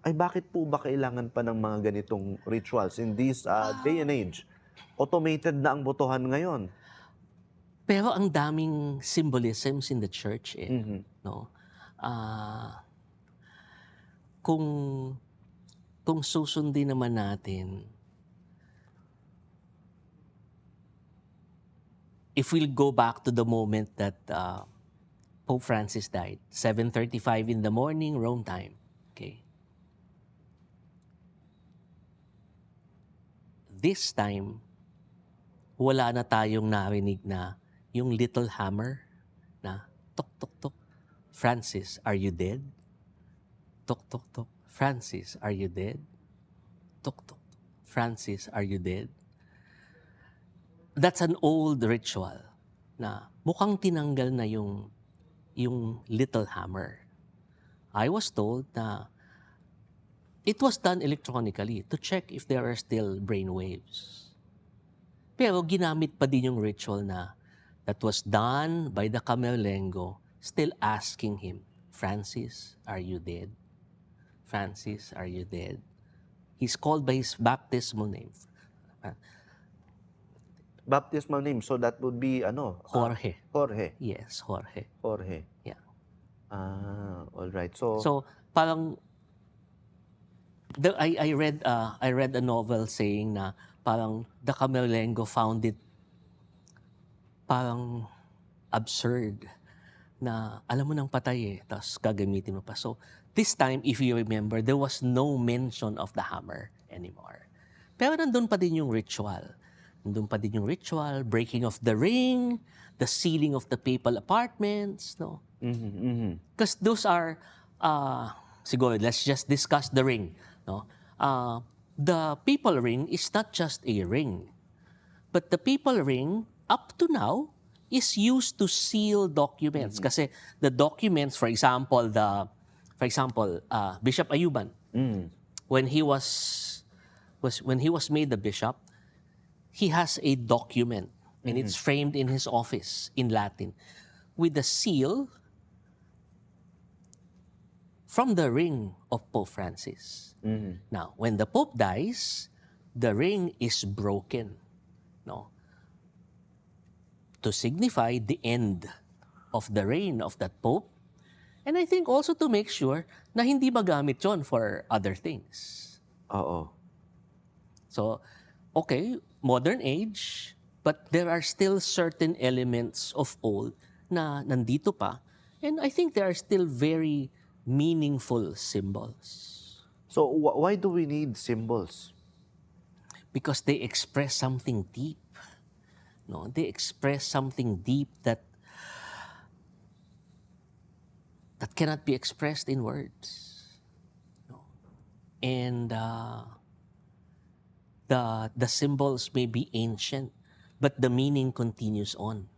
Ay bakit po ba kailangan pa ng mga ganitong rituals in this, day and Ah, age? Automated na ang botohan ngayon. pero ang daming symbolisms in the church, eh, Mhm. 'no? Ah, kung kung susundin naman natin, if we'll go back to the moment that, Pope Francis died, 7:35 in the morning, Rome time, okay? This time, wala na tayong narinig na yung little hammer na, "Tok, tok, tok, Francis, are you dead? Tok, tok, tok, Francis, are you dead? Tok, tok, tok, Francis, are you dead?" That's an old ritual na mukhang tinanggal na yung little hammer. I was told na it was done electronically to check if there are still brain waves. Pero ginamit pa din yung ritual na that was done by the Camerlengo, still asking him, "Francis, are you dead? Francis, are you dead?" He's called by his baptismal name, uh, Baptismal name, so that would be ano, Jorge. Jorge. Yes, Jorge. Jorge. Yeah. Alright. So So parang I read a novel saying na parang the Camerlengo found it parang absurd na alam mo nang patay eh, tapos gagamitin mo pa. So this time, if you remember, there was no mention of the hammer anymore. Pero nandun pa din yung ritual. Nandun pa din yung ritual, breaking of the ring, the sealing of the papal apartments, no? mhm, mhm. Because those are, siguro, let's just discuss the ring. No? The papal ring is not just a ring, but the papal ring, up to now, is used to seal documents. Kasi the documents, for example, Bishop Ayuban, Mm. when he was made the bishop, he has a document, and it's framed in his office in Latin with the seal from the ring of Pope Francis. Mhm. Now, when the Pope dies, the ring is broken, no, to signify the end of the reign of that Pope, and I think also to make sure na hindi magamit yon for other things. Oo. So, okay, modern age, but there are still certain elements of old na nandito pa, and I think they are still very meaningful symbols. So why do we need symbols? Because they express something deep. No, they express something deep that cannot be expressed in words. No? And the symbols may be ancient, but the meaning continues on.